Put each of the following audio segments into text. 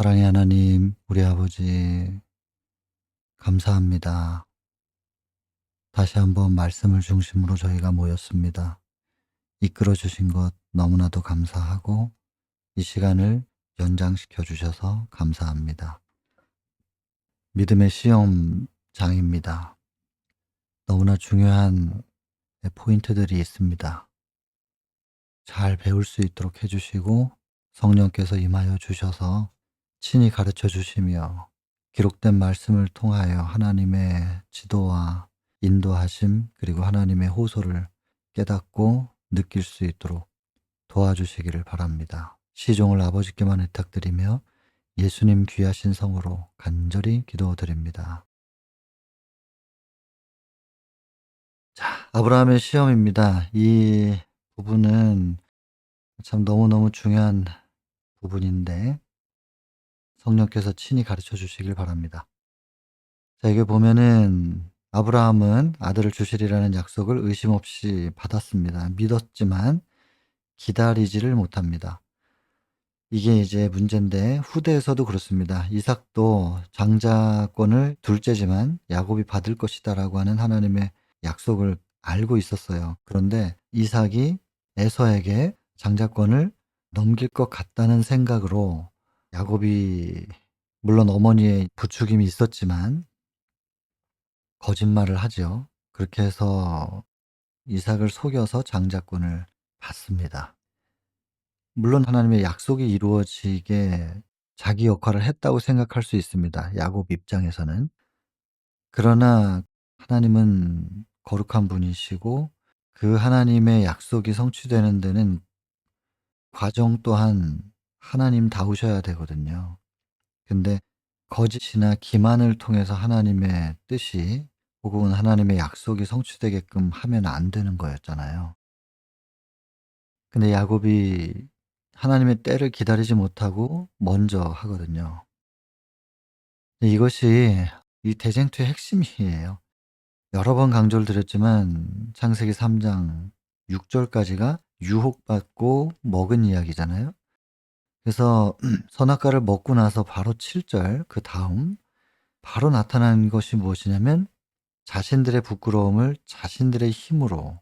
사랑의 하나님, 우리 아버지, 감사합니다. 다시 한번 말씀을 중심으로 저희가 모였습니다. 이끌어 주신 것 너무나도 감사하고, 이 시간을 연장시켜 주셔서 감사합니다. 믿음의 시험장입니다. 너무나 중요한 포인트들이 있습니다. 잘 배울 수 있도록 해주시고, 성령께서 임하여 주셔서 친히 가르쳐 주시며, 기록된 말씀을 통하여 하나님의 지도와 인도하심 그리고 하나님의 호소를 깨닫고 느낄 수 있도록 도와주시기를 바랍니다. 시종을 아버지께만 의탁드리며 예수님 귀하신 성으로 간절히 기도드립니다. 자, 아브라함의 시험입니다. 이 부분은 참 너무너무 중요한 부분인데 성령께서 친히 가르쳐 주시길 바랍니다. 자, 이게 보면은 아브라함은 아들을 주시리라는 약속을 의심 없이 받았습니다. 믿었지만 기다리지를 못합니다. 이게 이제 문제인데 후대에서도 그렇습니다. 이삭도 장자권을 둘째지만 야곱이 받을 것이다라고 하는 하나님의 약속을 알고 있었어요. 그런데 이삭이 에서에게 장자권을 넘길 것 같다는 생각으로 야곱이 물론 어머니의 부추김이 있었지만 거짓말을 하죠. 그렇게 해서 이삭을 속여서 장자권을 받습니다. 물론 하나님의 약속이 이루어지게 자기 역할을 했다고 생각할 수 있습니다, 야곱 입장에서는. 그러나 하나님은 거룩한 분이시고 그 하나님의 약속이 성취되는 데는 과정 또한 하나님다우셔야 되거든요. 근데 거짓이나 기만을 통해서 하나님의 뜻이 혹은 하나님의 약속이 성취되게끔 하면 안 되는 거였잖아요. 근데 야곱이 하나님의 때를 기다리지 못하고 먼저 하거든요. 이것이 이 대쟁투의 핵심이에요. 여러 번 강조를 드렸지만 창세기 3장 6 절까지가 유혹받고 먹은 이야기잖아요. 그래서 선악과를 먹고 나서 바로 7절 그다음 바로 나타난 것이 무엇이냐면 자신들의 부끄러움을 자신들의 힘으로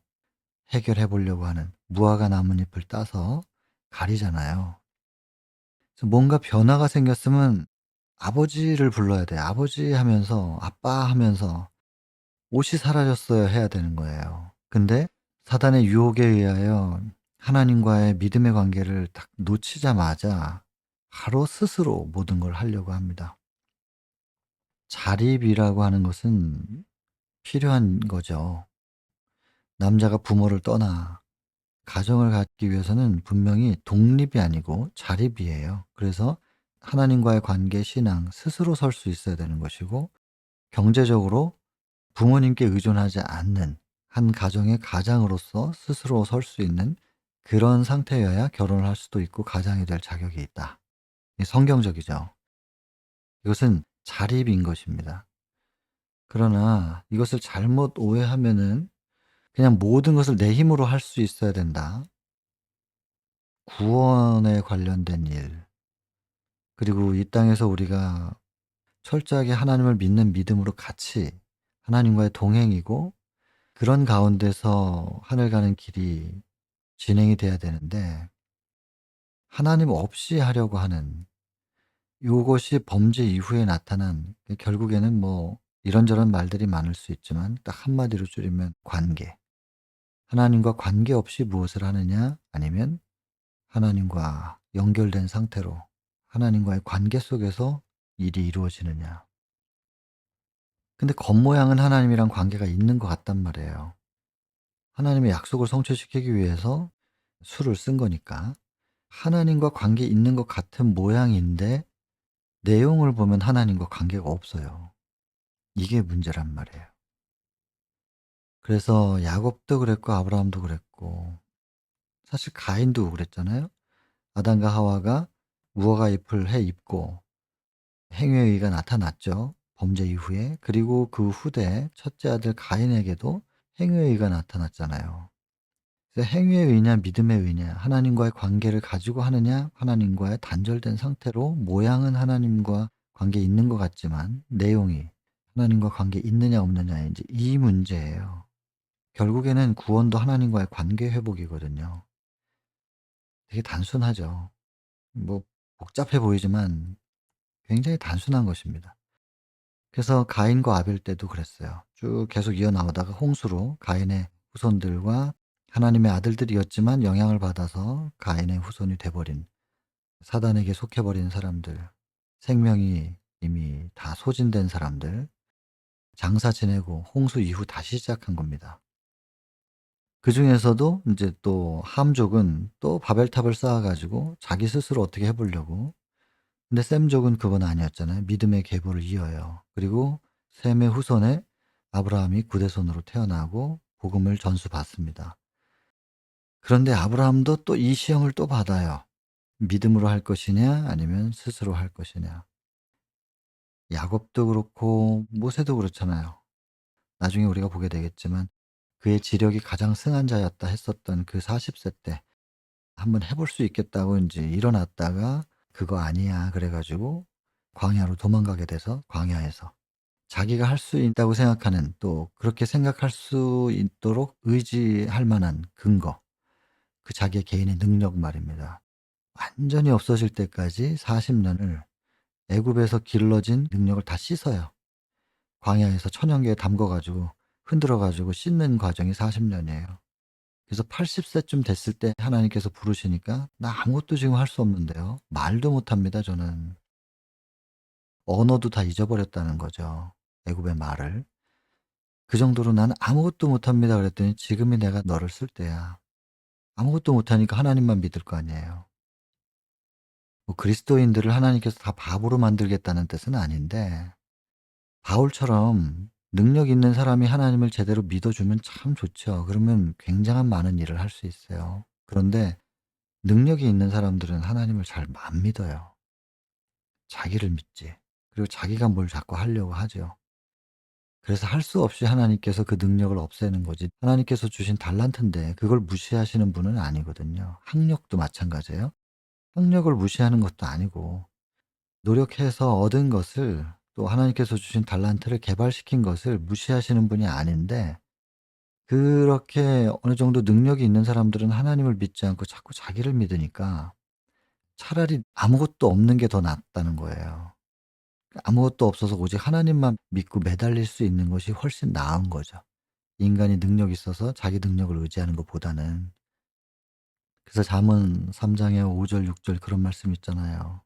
해결해 보려고 하는 무화과 나뭇잎을 따서 가리잖아요. 그래서 뭔가 변화가 생겼으면 아버지를 불러야 돼요. 아버지 하면서 아빠 하면서 옷이 사라졌어요 해야 되는 거예요. 근데 사단의 유혹에 의하여 하나님과의 믿음의 관계를 딱 놓치자마자 바로 스스로 모든 걸 하려고 합니다. 자립이라고 하는 것은 필요한 거죠. 남자가 부모를 떠나 가정을 갖기 위해서는 분명히 독립이 아니고 자립이에요. 그래서 하나님과의 관계, 신앙, 스스로 설 수 있어야 되는 것이고 경제적으로 부모님께 의존하지 않는 한 가정의 가장으로서 스스로 설 수 있는 그런 상태여야 결혼을 할 수도 있고 가장이 될 자격이 있다. 성경적이죠. 이것은 자립인 것입니다. 그러나 이것을 잘못 오해하면은 그냥 모든 것을 내 힘으로 할 수 있어야 된다. 구원에 관련된 일, 그리고 이 땅에서 우리가 철저하게 하나님을 믿는 믿음으로 같이 하나님과의 동행이고 그런 가운데서 하늘 가는 길이 진행이 돼야 되는데 하나님 없이 하려고 하는 요것이 범죄 이후에 나타난 결국에는 뭐 이런저런 말들이 많을 수 있지만 딱 한마디로 줄이면 관계. 하나님과 관계없이 무엇을 하느냐 아니면 하나님과 연결된 상태로 하나님과의 관계 속에서 일이 이루어지느냐. 근데 겉모양은 하나님이랑 관계가 있는 것 같단 말이에요. 하나님의 약속을 성취시키기 위해서 수를 쓴 거니까. 하나님과 관계 있는 것 같은 모양인데 내용을 보면 하나님과 관계가 없어요. 이게 문제란 말이에요. 그래서 야곱도 그랬고 아브라함도 그랬고 사실 가인도 그랬잖아요. 아담과 하와가 무화과 잎을 해 입고 행위의 의가 나타났죠. 범죄 이후에. 그리고 그 후대 첫째 아들 가인에게도 행위의 의가 나타났잖아요. 그래서 행위의 의냐 믿음의 의냐, 하나님과의 관계를 가지고 하느냐 하나님과의 단절된 상태로 모양은 하나님과 관계 있는 것 같지만 내용이 하나님과 관계 있느냐 없느냐 인제 이 문제예요. 결국에는 구원도 하나님과의 관계 회복이거든요. 되게 단순하죠. 뭐 복잡해 보이지만 굉장히 단순한 것입니다. 그래서 가인과 아벨 때도 그랬어요. 쭉 계속 이어나오다가 홍수로 가인의 후손들과 하나님의 아들들이었지만 영향을 받아서 가인의 후손이 돼 버린 사단에게 속해 버린 사람들, 생명이 이미 다 소진된 사람들, 장사 지내고 홍수 이후 다시 시작한 겁니다. 그중에서도 인제 또 함족은 또 바벨탑을 쌓아 가지고 자기 스스로 어떻게 해 보려고. 근데 셈족은 그건 아니었잖아요. 믿음의 계보를 이어요. 그리고 셈의 후손에 아브라함이 구대손으로 태어나고 복음을 전수받습니다. 그런데 아브라함도 또 이 시험을 또 받아요. 믿음으로 할 것이냐 아니면 스스로 할 것이냐. 야곱도 그렇고 모세도 그렇잖아요. 나중에 우리가 보게 되겠지만 그의 지력이 가장 승한 자였다 했었던 그 40세 때 한번 해볼 수 있겠다고 인제 일어났다가 "그거 아니야." 그래 가지고 광야로 도망가게 돼서 광야에서 자기가 할 수 있다고 생각하는, 또 그렇게 생각할 수 있도록 의지할 만한 근거, 그 자기의 개인의 능력 말입니다. 완전히 없어질 때까지 40 년을 애굽에서 길러진 능력을 다 씻어요. 광야에서 천연계에 담궈 가지고 흔들어 가지고 씻는 과정이 40 년이에요. 그래서 80 세쯤 됐을 때 하나님께서 부르시니까 나 아무것도 지금 할 수 없는데요. 말도 못 합니다 저는. 언어도 다 잊어버렸다는 거죠, 애굽의 말을. 그 정도로 "나는 아무것도 못 합니다." 그랬더니 "지금이 내가 너를 쓸 때야." 아무것도 못 하니까 하나님만 믿을 거 아니에요. 뭐 그리스도인들을 하나님께서 다 바보로 만들겠다는 뜻은 아닌데, 바울처럼 능력 있는 사람이 하나님을 제대로 믿어주면 참 좋죠. 그러면 굉장한 많은 일을 할 수 있어요. 그런데 능력이 있는 사람들은 하나님을 잘 안 믿어요. 자기를 믿지. 그리고 자기가 뭘 자꾸 하려고 하죠. 그래서 할 수 없이 하나님께서 그 능력을 없애는 거지, 하나님께서 주신 달란트인데 그걸 무시하시는 분은 아니거든요. 학력도 마찬가지예요. 학력을 무시하는 것도 아니고 노력해서 얻은 것을, 또 하나님께서 주신 달란트를 개발시킨 것을 무시하시는 분이 아닌데, 그렇게 어느 정도 능력이 있는 사람들은 하나님을 믿지 않고 자꾸 자기를 믿으니까 차라리 아무것도 없는 게 더 낫다는 거예요. 아무것도 없어서 오직 하나님만 믿고 매달릴 수 있는 것이 훨씬 나은 거죠. 인간이 능력이 있어서 자기 능력을 의지하는 것보다는. 그래서 잠언 3 장에 5절 6절 그런 말씀 있잖아요.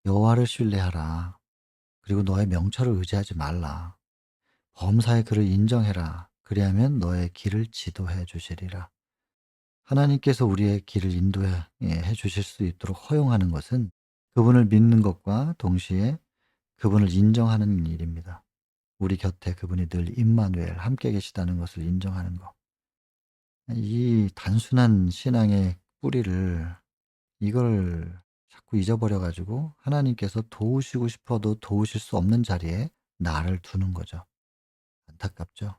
"여호와를 신뢰하라. 그리고 너의 명철을 의지하지 말라. 범사의 그를 인정해라. 그리하면 너의 길을 지도해 주시리라." 하나님께서 우리의 길을 인도해 주실 수 있도록 허용하는 것은 그분을 믿는 것과 동시에 그분을 인정하는 일입니다. 우리 곁에 그분이 늘 임마누엘 함께 계시다는 것을 인정하는 것. 이 단순한 신앙의 뿌리를, 이걸 자꾸 잊어버려 가지고 하나님께서 도우시고 싶어도 도우실 수 없는 자리에 나를 두는 거죠. 안타깝죠.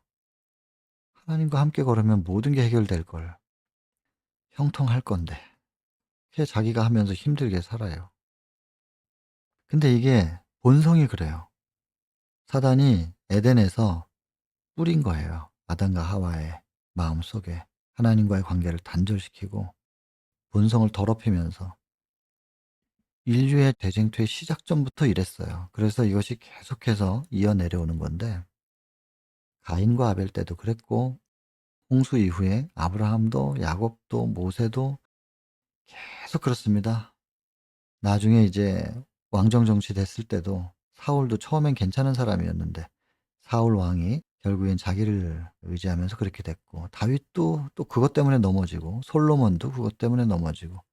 하나님과 함께 걸으면 모든 게 해결될 걸. 형통할 건데 그게 자기가 하면서 힘들게 살아요. 근데 이게 본성이 그래요. 사단이 에덴에서 뿌린 거예요. 아담과 하와의 마음속에 하나님과의 관계를 단절시키고 본성을 더럽히면서. 인류의 대쟁투의 시작점부터 이랬어요. 그래서 이것이 계속해서 이어 내려오는 건데, 가인과 아벨 때도 그랬고 홍수 이후에 아브라함도 야곱도 모세도 계속 그렇습니다. 나중에 이제 왕정 정치 됐을 때도 사울도 처음엔 괜찮은 사람이었는데 사울 왕이 결국엔 자기를 의지하면서 그렇게 됐고, 다윗도 또 그것 때문에 넘어지고 솔로몬도 그것 때문에 넘어지고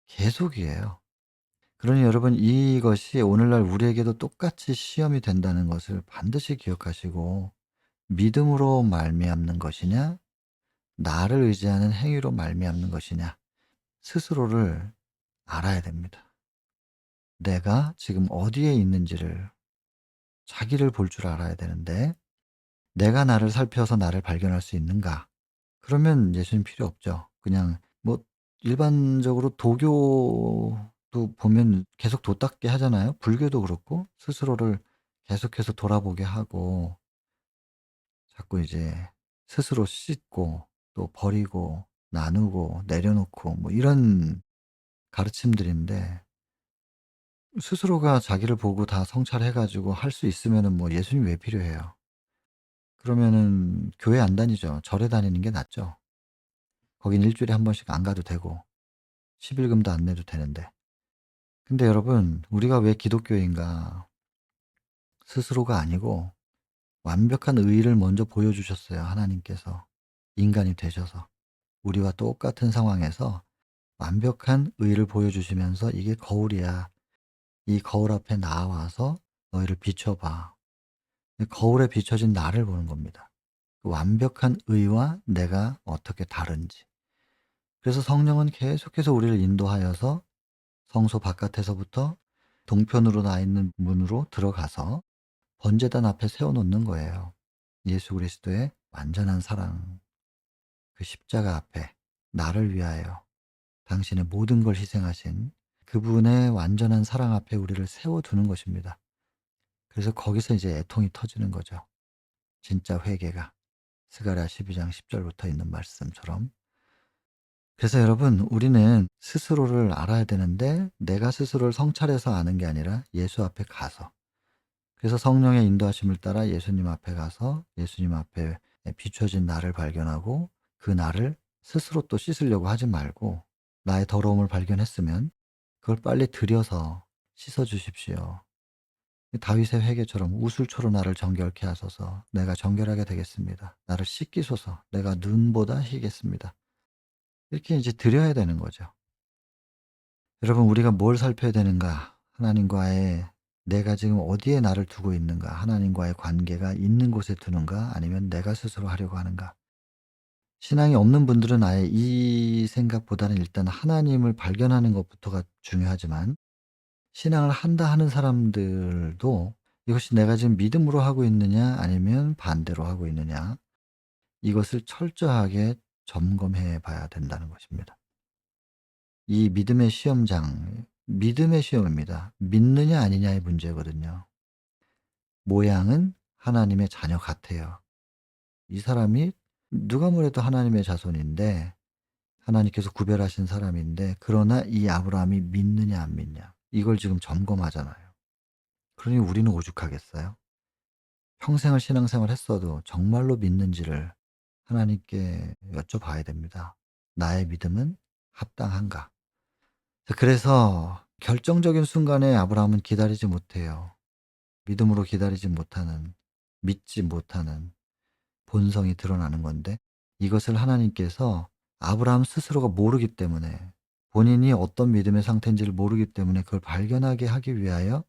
계속이에요. 그러니 여러분, 이것이 오늘날 우리에게도 똑같이 시험이 된다는 것을 반드시 기억하시고, 믿음으로 말미암는 것이냐 나를 의지하는 행위로 말미암는 것이냐 스스로를 알아야 됩니다. 내가 지금 어디에 있는지를, 자기를 볼 줄 알아야 되는데, 내가 나를 살펴서 나를 발견할 수 있는가? 그러면 예수님 필요 없죠. 그냥 뭐 일반적으로 도교도 보면 계속 도닦게 하잖아요. 불교도 그렇고 스스로를 계속해서 돌아보게 하고 자꾸 이제 스스로 씻고 또 버리고 나누고 내려놓고 뭐 이런 가르침들인데, 스스로가 자기를 보고 다 성찰해 가지고 할 수 있으면은 뭐 예수님 왜 필요해요? 그러면은 교회 안 다니죠. 절에 다니는 게 낫죠. 거긴 일 주일에 한 번씩 안 가도 되고 십일금도 안 내도 되는데. 근데 여러분, 우리가 왜 기독교인가? 스스로가 아니고 완벽한 의의를 먼저 보여주셨어요, 하나님께서. 인간이 되셔서. 우리와 똑같은 상황에서 완벽한 의의를 보여주시면서 "이게 거울이야. 이 거울 앞에 나와서 너희를 비춰 봐." 거울에 비춰진 나를 보는 겁니다. 그 완벽한 의와 내가 어떻게 다른지. 그래서 성령은 계속해서 우리를 인도하여서 성소 바깥에서부터 동편으로 나 있는 문으로 들어가서 번제단 앞에 세워 놓는 거예요. 예수 그리스도의 완전한 사랑, 그 십자가 앞에 나를 위하여 당신의 모든 걸 희생하신 그분의 완전한 사랑 앞에 우리를 세워 두는 것입니다. 그래서 거기서 이제 애통이 터지는 거죠. 진짜 회개가. 스가랴 12장 10절부터 있는 말씀처럼. 그래서 여러분, 우리는 스스로를 알아야 되는데 내가 스스로를 성찰해서 아는 게 아니라 예수 앞에 가서, 그래서 성령의 인도하심을 따라 예수님 앞에 가서 예수님 앞에 비춰진 나를 발견하고 그 나를 스스로 또 씻으려고 하지 말고, 나의 더러움을 발견했으면 그걸 빨리 들여서 씻어 주십시오. 다윗의 회개처럼 "우술초로 나를 정결케 하소서. 내가 정결하게 되겠습니다. 나를 씻기소서. 내가 눈보다 희겠습니다." 이렇게 이제 드려야 되는 거죠. 여러분, 우리가 뭘 살펴야 되는가? 하나님과의, 내가 지금 어디에 나를 두고 있는가? 하나님과의 관계가 있는 곳에 두는가? 아니면 내가 스스로 하려고 하는가? 신앙이 없는 분들은 아예 이 생각보다는 일단 하나님을 발견하는 것부터가 중요하지만, 신앙을 한다 하는 사람들도 이것이 내가 지금 믿음으로 하고 있느냐 아니면 반대로 하고 있느냐, 이것을 철저하게 점검해 봐야 된다는 것입니다. 이 믿음의 시험입니다. 믿느냐 아니냐의 문제거든요. 모양은 하나님의 자녀 같아요. 이 사람이 누가 뭐래도 하나님의 자손인데 하나님께서 구별하신 사람인데, 그러나 이 아브라함이 믿느냐 안 믿냐, 이걸 지금 점검하잖아요. 그러니 우리는 오죽하겠어요? 평생을 신앙생활 했어도 정말로 믿는지를 하나님께 여쭤봐야 됩니다. 나의 믿음은 합당한가? 그래서 결정적인 순간에 아브라함은 기다리지 못해요. 믿음으로 기다리지 못하는, 믿지 못하는 본성이 드러나는 건데, 이것을 하나님께서 아브라함 스스로가 모르기 때문에, 본인이 어떤 믿음의 상태인지를 모르기 때문에 그걸 발견하게 하기 위하여,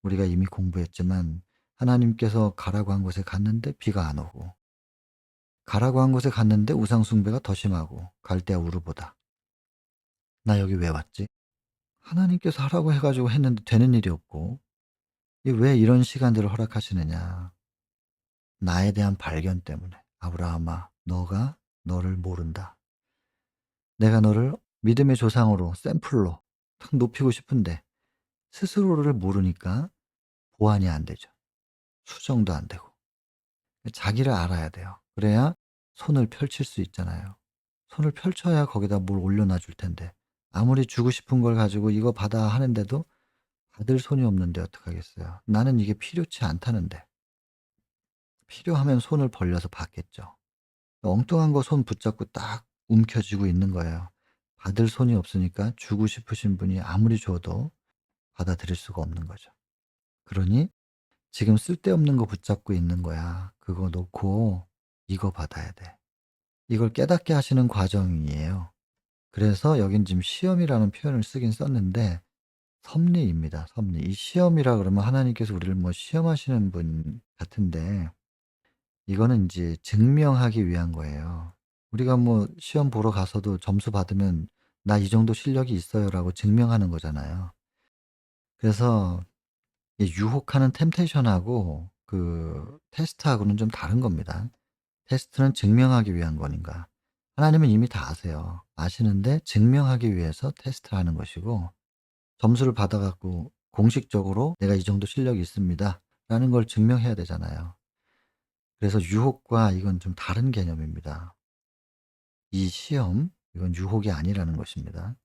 우리가 이미 공부했지만 하나님께서 가라고 한 곳에 갔는데 비가 안 오고, 가라고 한 곳에 갔는데 우상 숭배가 더 심하고, 갈대아 우르보다. 나 여기 왜 왔지? 하나님께서 하라고 해 가지고 했는데 되는 일이 없고, 이 왜 이런 시간들을 허락하시느냐. 나에 대한 발견 때문에. 아브라함아, 너가 너를 모른다. 내가 너를 믿음의 조상으로, 샘플로 탁 높이고 싶은데 스스로를 모르니까 보완이 안 되죠. 수정도 안 되고. 자기를 알아야 돼요. 그래야 손을 펼칠 수 있잖아요. 손을 펼쳐야 거기다 뭘 올려놔 줄 텐데, 아무리 주고 싶은 걸 가지고 "이거 받아." 하는데도 받을 손이 없는데 어떡하겠어요. 나는 이게 필요치 않다는데. 필요하면 손을 벌려서 받겠죠. 엉뚱한 거 손 붙잡고 딱 움켜쥐고 있는 거예요. 받을 손이 없으니까 주고 싶으신 분이 아무리 줘도 받아들일 수가 없는 거죠. 그러니 지금 쓸데없는 거 붙잡고 있는 거야. 그거 놓고 이거 받아야 돼. 이걸 깨닫게 하시는 과정이에요. 그래서 여긴 지금 시험이라는 표현을 쓰긴 썼는데 섭리입니다, 섭리. 이 시험이라 그러면 하나님께서 우리를 뭐 시험하시는 분 같은데, 이거는 인제 증명하기 위한 거예요. 우리가 뭐 시험 보러 가서도 점수 받으면 "나 이 정도 실력이 있어요."라고 증명하는 거잖아요. 그래서 이 유혹하는 템테이션하고 그 테스트하고는 좀 다른 겁니다. 테스트는 증명하기 위한 거니까. 하나님은 이미 다 아세요. 아시는데 증명하기 위해서 테스트를 하는 것이고, 점수를 받아 갖고 공식적으로 '내가 이 정도 실력이 있습니다.'라는 걸 증명해야 되잖아요. 그래서 유혹과 이건 좀 다른 개념입니다. 이 시험, 이건 유혹이 아니라는 것입니다.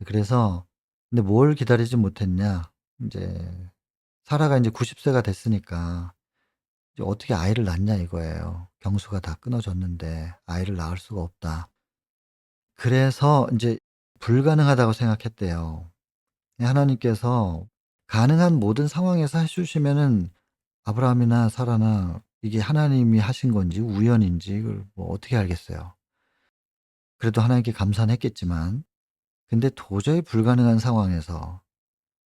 그래서 근데 뭘 기다리지 못했냐. 인제 사라가 인제 90 세가 됐으니까 이제 "어떻게 아이를 낳냐." 이거예요. "경수가 다 끊어졌는데 아이를 낳을 수가 없다." 그래서 인제 불가능하다고 생각했대요. 하나님께서 가능한 모든 상황에서 해 주시면은 아브라함이나 사라나 이게 하나님이 하신 건지 우연인지 이걸 뭐 어떻게 알겠어요. 그래도 하나님께 감사는 했겠지만, 근데 도저히 불가능한 상황에서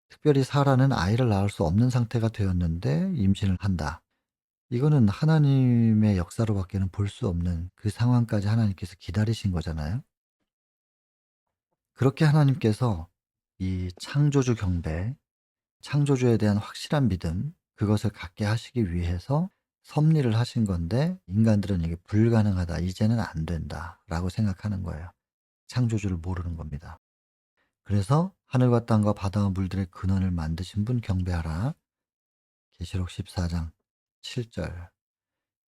특별히 사라는 아이를 낳을 수 없는 상태가 되었는데 임신을 한다. 이거는 하나님의 역사로 밖에는 볼 수 없는 그 상황까지 하나님께서 기다리신 거잖아요. 그렇게 하나님께서 이 창조주 경배, 창조주에 대한 확실한 믿음, 그것을 갖게 하시기 위해서 섭리를 하신 건데, 인간들은 이게 '불가능하다. 이제는 안 된다.'라고 생각하는 거예요. 창조주를 모르는 겁니다. 그래서 하늘과 땅과 바다와 물들의 근원을 만드신 분 경배하라. 계시록 14장 7절.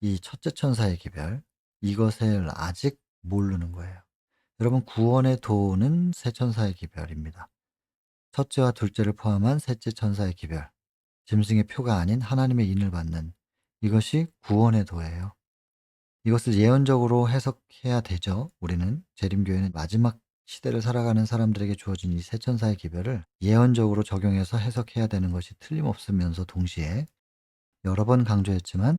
이 첫째 천사의 기별, 이것을 아직 모르는 거예요. 여러분, 구원의 도는 세 천사의 기별입니다. 첫째와 둘째를 포함한 셋째 천사의 기별, 짐승의 표가 아닌 하나님의 인을 받는, 이것이 구원의 도예요. 이것을 예언적으로 해석해야 되죠. 우리는 재림교회는 마지막 시대를 살아가는 사람들에게 주어진 이 세 천사의 기별을 예언적으로 적용해서 해석해야 되는 것이 틀림없으면서 동시에 여러 번 강조했지만,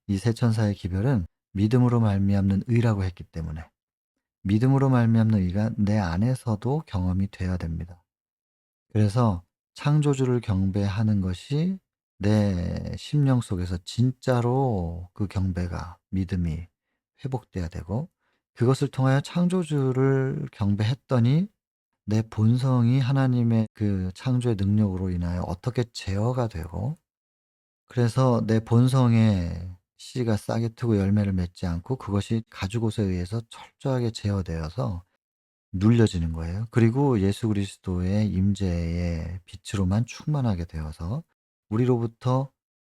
이 세 천사의 기별은 믿음으로 말미암는 의라고 했기 때문에 믿음으로 말미암는 의가 내 안에서도 경험이 돼야 됩니다. 그래서 창조주를 경배하는 것이 내 심령 속에서 진짜로 그 경배가, 믿음이 회복돼야 되고, 그것을 통하여 창조주를 경배했더니 내 본성이 하나님의 그 창조의 능력으로 인하여 어떻게 제어가 되고, 그래서 내 본성에 씨가 싹이 트고 열매를 맺지 않고 그것이 가죽옷에 의해서 철저하게 제어되어서 눌려지는 거예요. 그리고 예수 그리스도의 임재의 빛으로만 충만하게 되어서 우리로부터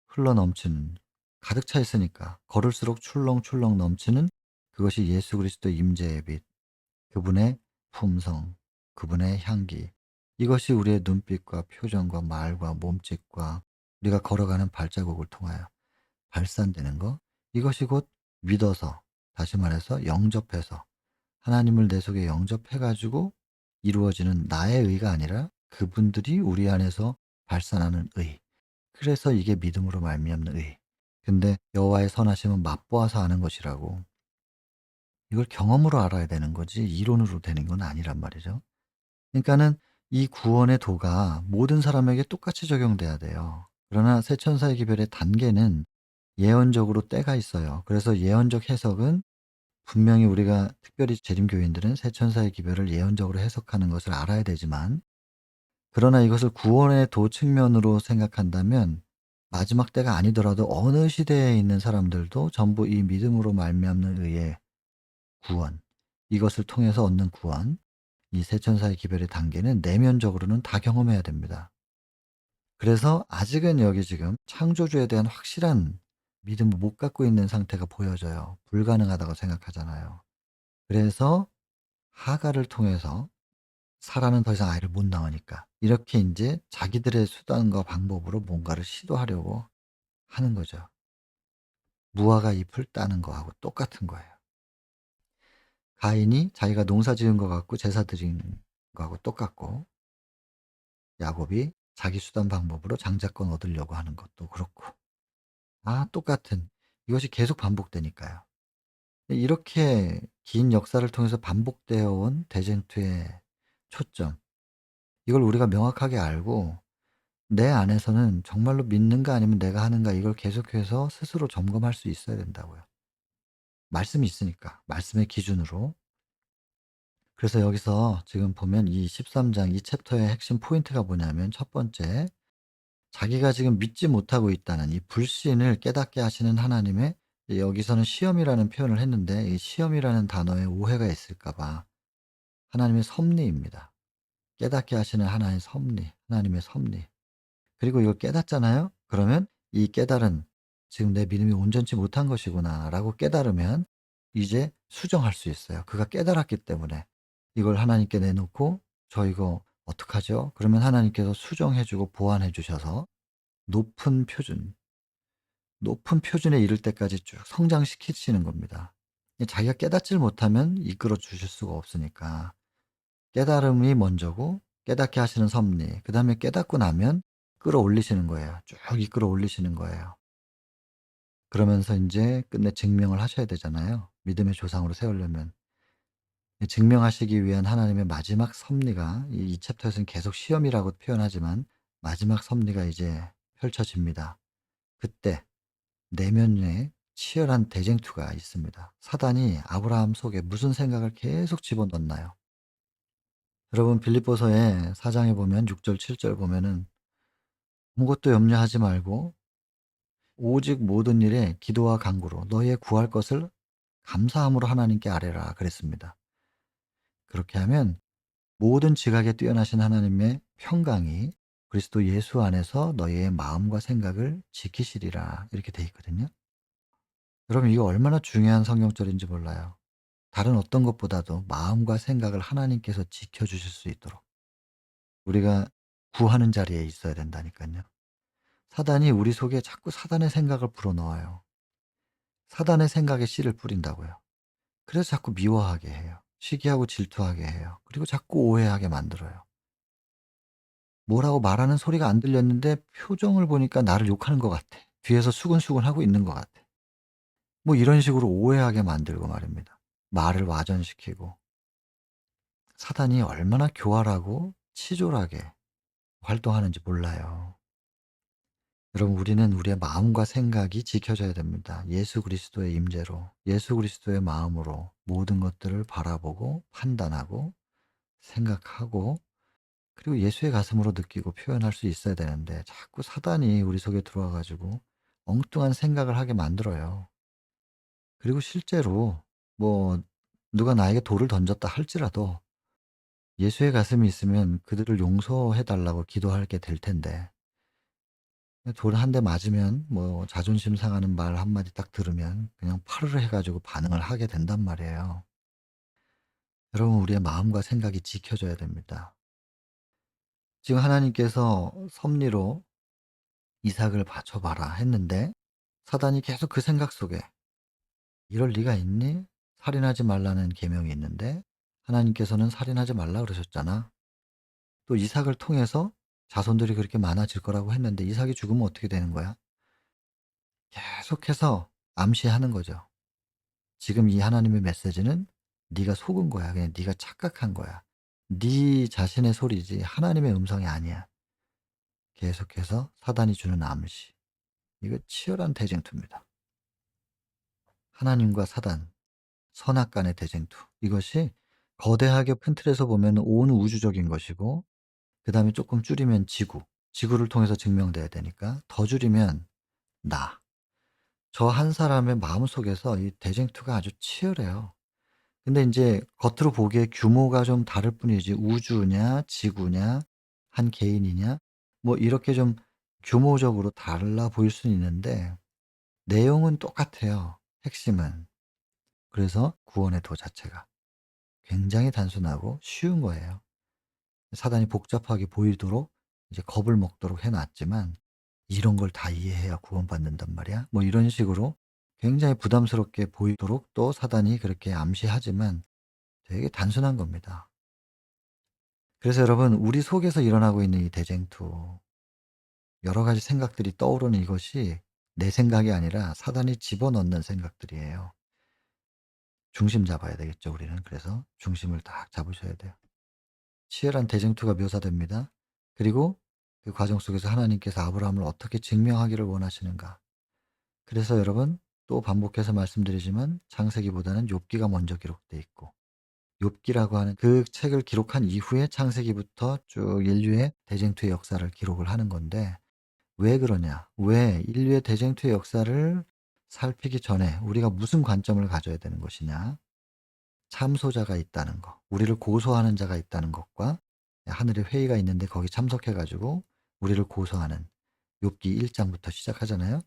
흘러넘치는, 가득 차 있으니까 걸을수록 출렁출렁 넘치는, 그것이 예수 그리스도의 임재의 빛, 그분의 품성, 그분의 향기, 이것이 우리의 눈빛과 표정과 말과 몸짓과 우리가 걸어가는 발자국을 통하여 발산되는 것, 이것이 곧 믿어서, 다시 말해서 영접해서 하나님을 내 속에 영접해 가지고 이루어지는 나의 의가 아니라 그분들이 우리 안에서 발산하는 의. 그래서 이게 믿음으로 말미암는 의. 근데 여호와의 선하심은 맛보아서 아는 것이라고. 이걸 경험으로 알아야 되는 거지 이론으로 되는 건 아니란 말이죠. 그러니까는 이 구원의 도가 모든 사람에게 똑같이 적용돼야 돼요. 그러나 새 천사의 기별의 단계는 예언적으로 때가 있어요. 그래서 예언적 해석은 분명히 우리가, 특별히 재림교인들은 새 천사의 기별을 예언적으로 해석하는 것을 알아야 되지만, 그러나 이것을 구원의 도 측면으로 생각한다면 마지막 때가 아니더라도 어느 시대에 있는 사람들도 전부 이 믿음으로 말미암는 의의 구원, 이것을 통해서 얻는 구원, 이 새 천사의 기별의 단계는 내면적으로는 다 경험해야 됩니다. 그래서 아직은 여기 지금 창조주에 대한 확실한 믿음을 못 갖고 있는 상태가 보여져요. 불가능하다고 생각하잖아요. 그래서 하갈을 통해서 사라는 더 이상 아이를 못 낳으니까 이렇게 인제 자기들의 수단과 방법으로 뭔가를 시도하려고 하는 거죠. 무화과 잎을 따는 거하고 똑같은 거예요. 가인이 자기가 농사 지은 것 같고 제사 드린 거하고 똑같고, 야곱이 자기 수단 방법으로 장자권 얻으려고 하는 것도 그렇고, 똑같은, 이것이 계속 반복되니까요. 이렇게 긴 역사를 통해서 반복되어 온 대쟁투의 초점, 이걸 우리가 명확하게 알고 내 안에서는 정말로 믿는가 아니면 내가 하는가, 이걸 계속해서 스스로 점검할 수 있어야 된다고요. 말씀이 있으니까, 말씀의 기준으로. 그래서 여기서 지금 보면 이 13장 이 챕터의 핵심 포인트가 뭐냐면, 첫 번째, 자기가 지금 믿지 못하고 있다는 이 불신을 깨닫게 하시는 하나님의 여기서는 시험이라는 표현을 했는데 이 시험이라는 단어에 오해가 있을까 봐 하나님의 섭리입니다. 깨닫게 하시는 하나의 섭리, 하나님의 섭리. 그리고 이걸 깨닫잖아요? 그러면 이 깨달은 '지금 내 믿음이 온전치 못한 것이구나.'라고 깨달으면 이제 수정할 수 있어요. 그가 깨달았기 때문에. 이걸 하나님께 내놓고 "저 이거 어떡하죠?" 그러면 하나님께서 수정해 주고 보완해 주셔서 높은 표준, 높은 표준에 이를 때까지 쭉 성장시키시는 겁니다. 자기가 깨닫지를 못하면 이끌어 주실 수가 없으니까. 깨달음이 먼저고 깨닫게 하시는 섭리, 그다음에 깨닫고 나면 끌어올리시는 거예요. 쭉 이끌어 올리시는 거예요. 그러면서 인제 끝내 증명을 하셔야 되잖아요, 믿음의 조상으로 세우려면. 증명하시기 위한 하나님의 마지막 섭리가 이 챕터에서는 계속 시험이라고 표현하지만 마지막 섭리가 이제 펼쳐집니다. 그때 내면에 치열한 대쟁투가 있습니다. 사단이 아브라함 속에 무슨 생각을 계속 집어넣나요? 여러분 빌립보서에 4 장에 보면 6절 7절 보면은 "아무것도 염려하지 말고 오직 모든 일에 기도와 간구로 너희의 구할 것을 감사함으로 하나님께 아뢰라." 그랬습니다. 그렇게 하면 모든 지각에 뛰어나신 하나님의 평강이 그리스도 예수 안에서 너희의 마음과 생각을 지키시리라 이렇게 돼 있거든요. 여러분 이거 얼마나 중요한 성경절인지 몰라요. 다른 어떤 것보다도 마음과 생각을 하나님께서 지켜 주실 수 있도록 우리가 구하는 자리에 있어야 된다니깐요. 사단이 우리 속에 자꾸 사단의 생각을 불어넣어요. 사단의 생각에 씨를 뿌린다고요. 그래서 자꾸 미워하게 해요. 시기하고 질투하게 해요. 그리고 자꾸 오해하게 만들어요. 뭐라고 말하는 소리가 안 들렸는데 표정을 보니까 나를 욕하는 것 같아. 뒤에서 수근수근하고 있는 것 같아. 뭐 이런 식으로 오해하게 만들고 말입니다. 말을 와전시키고. 사단이 얼마나 교활하고 치졸하게 활동하는지 몰라요. 여러분 우리는 우리의 마음과 생각이 지켜져야 됩니다. 예수 그리스도의 임재로, 예수 그리스도의 마음으로 모든 것들을 바라보고 판단하고 생각하고 그리고 예수의 가슴으로 느끼고 표현할 수 있어야 되는데 자꾸 사단이 우리 속에 들어와 가지고 엉뚱한 생각을 하게 만들어요. 그리고 실제로 뭐 누가 나에게 돌을 던졌다 할지라도 예수의 가슴이 있으면 그들을 용서해 달라고 기도하게 될 텐데 돌 한 대 맞으면 뭐 자존심 상하는 말 한마디 딱 들으면 그냥 파르르 해 가지고 반응을 하게 된단 말이에요. 여러분 우리의 마음과 생각이 지켜져야 됩니다. 지금 하나님께서 섭리로 이삭을 바쳐 봐라 했는데 사단이 계속 그 생각 속에 '이럴 리가 있니? 살인하지 말라는 계명이 있는데 하나님께서는 살인하지 말라 그러셨잖아.' 또 이삭을 통해서 자손들이 그렇게 많아질 거라고 했는데 이삭이 죽으면 어떻게 되는 거야? 계속해서 암시하는 거죠. 지금 이 하나님의 메시지는 네가 속은 거야. 그냥 네가 착각한 거야. 네 자신의 소리지 하나님의 음성이 아니야. 계속해서 사단이 주는 암시. 이거 치열한 대쟁투입니다. 하나님과 사단, 선악간의 대쟁투. 이것이 거대하게 큰 틀에서 보면 온 우주적인 것이고 그다음에 조금 줄이면 지구. 지구를 통해서 증명돼야 되니까 더 줄이면 나. 저 한 사람의 마음속에서 이 대쟁투가 아주 치열해요. 근데 인제 겉으로 보기에 규모가 좀 다를 뿐이지 우주냐 지구냐 한 개인이냐 뭐 이렇게 좀 규모적으로 달라 보일 수는 있는데 내용은 똑같아요, 핵심은. 그래서 구원의 도 자체가 굉장히 단순하고 쉬운 거예요. 사단이 복잡하게 보이도록 이제 겁을 먹도록 해 놨지만 "이런 걸 다 이해해야 구원받는단 말이야." 뭐 이런 식으로 굉장히 부담스럽게 보이도록 또 사단이 그렇게 암시하지만 되게 단순한 겁니다. 그래서 여러분 우리 속에서 일어나고 있는 이 대쟁투 여러 가지 생각들이 떠오르는 이것이 내 생각이 아니라 사단이 집어넣는 생각들이에요. 중심 잡아야 되겠죠 우리는. 그래서 중심을 딱 잡으셔야 돼요. 치열한 대쟁투가 묘사됩니다. 그리고 그 과정 속에서 하나님께서 아브라함을 어떻게 증명하기를 원하시는가. 그래서 여러분 또 반복해서 말씀드리지만 창세기보다는 욥기가 먼저 기록돼 있고 욥기라고 하는 그 책을 기록한 이후에 창세기부터 쭉 인류의 대쟁투의 역사를 기록을 하는 건데 왜 그러냐? 왜 인류의 대쟁투의 역사를 살피기 전에 우리가 무슨 관점을 가져야 되는 것이냐. 참소자가 있다는 거, 우리를 고소하는 자가 있다는 것과 하늘에 회의가 있는데 거기 참석해 가지고 우리를 고소하는 욥기 1 장부터 시작하잖아요.